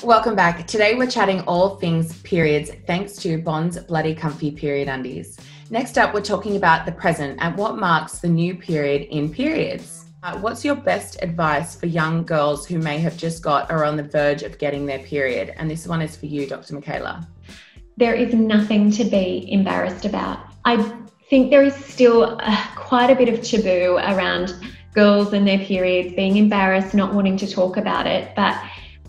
Welcome back. Today we're chatting all things periods thanks to Bond's Bloody Comfy Period Undies. Next up, we're talking about the present and what marks the new period in periods. What's your best advice for young girls who may have just got or are on the verge of getting their period? And this one is for you, Dr. Michela. There is nothing to be embarrassed about. I think there is still quite a bit of taboo around girls and their periods, being embarrassed, not wanting to talk about it. But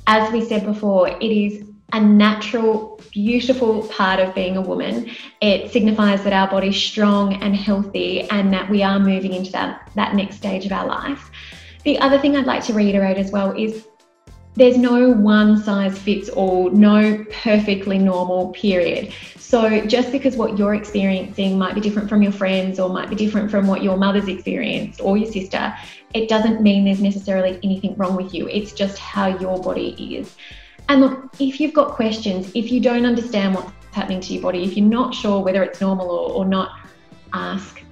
as we said before, it is a natural, beautiful part of being a woman. It signifies that our body's strong and healthy and that we are moving into that next stage of our life. The other thing I'd like to reiterate as well is there's no one size fits all, no perfectly normal period. So just because what you're experiencing might be different from your friends or might be different from what your mother's experienced or your sister, it doesn't mean there's necessarily anything wrong with you. It's just how your body is. And look, if you've got questions, if you don't understand what's happening to your body, if you're not sure whether it's normal or not, ask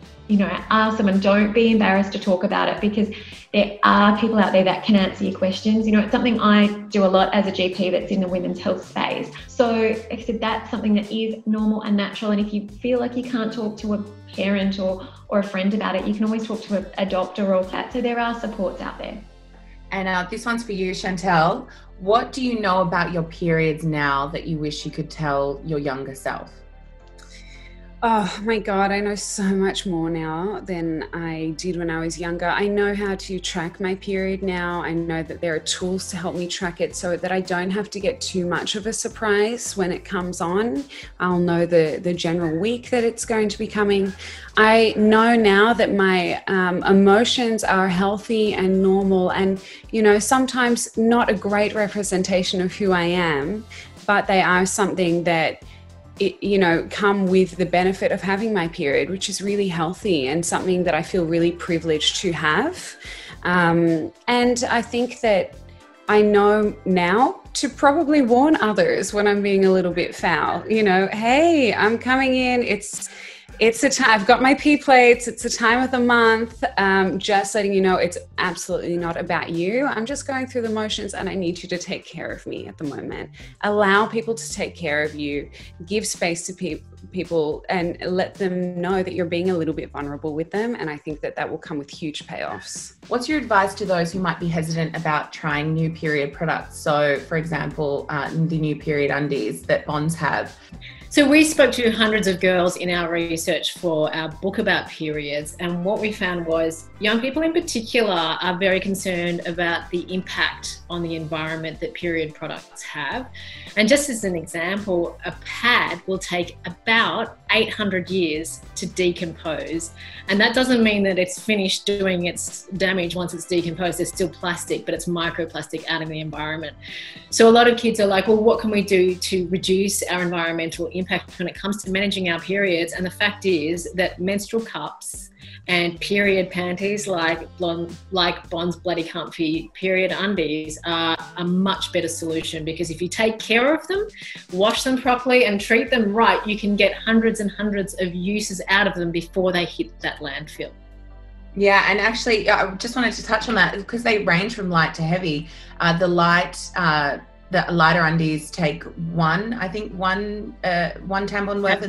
someone. Don't be embarrassed to talk about it, because there are people out there that can answer your questions. It's something I do a lot as a GP that's in the women's health space. So like I said, that's something that is normal and natural. And if you feel like you can't talk to a parent or a friend about it, you can always talk to a doctor or that. So there are supports out there. And this one's for you, Chantelle. What do you know about your periods now that you wish you could tell your younger self? Oh my God, I know so much more now than I did when I was younger. I know how to track my period now. I know that there are tools to help me track it so that I don't have to get too much of a surprise when it comes on. I'll know the general week that it's going to be coming. I know now that my emotions are healthy and normal and, sometimes not a great representation of who I am, but they are something that come with the benefit of having my period, which is really healthy and something that I feel really privileged to have. And I think that I know now to probably warn others when I'm being a little bit foul, hey, I'm coming in. It's a time, I've got my P plates, it's a time of the month, just letting you know it's absolutely not about you. I'm just going through the motions and I need you to take care of me at the moment. Allow people to take care of you, give space to people and let them know that you're being a little bit vulnerable with them. And I think that will come with huge payoffs. What's your advice to those who might be hesitant about trying new period products? So for example, the new period undies that Bonds have. So we spoke to hundreds of girls in our research for our book about periods, and what we found was young people in particular are very concerned about the impact on the environment that period products have. And just as an example, a pad will take about 800 years to decompose, and that doesn't mean that it's finished doing its damage once it's decomposed. There's still plastic, but it's microplastic out in the environment. So a lot of kids are like, well, what can we do to reduce our environmental impact when it comes to managing our periods? And the fact is that menstrual cups and period panties like Bond's Bloody Comfy Period Undies are a much better solution, because if you take care of them, wash them properly and treat them right, you can get hundreds and hundreds of uses out of them before they hit that landfill. Yeah, and actually I just wanted to touch on that because they range from light to heavy. The lighter undies take one tampon worth,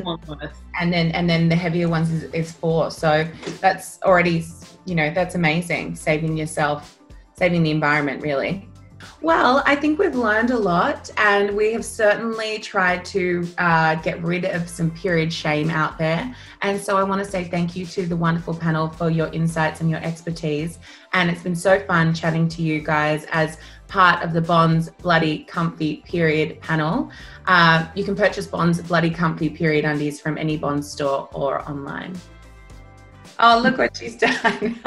and then the heavier ones is 4. So that's already, that's amazing. Saving the environment, really. Well, I think we've learned a lot, and we have certainly tried to get rid of some period shame out there. And so I want to say thank you to the wonderful panel for your insights and your expertise. And it's been so fun chatting to you guys as part of the Bond's Bloody Comfy Period panel. You can purchase Bond's Bloody Comfy Period Undies from any Bond store or online. Oh, look what she's done.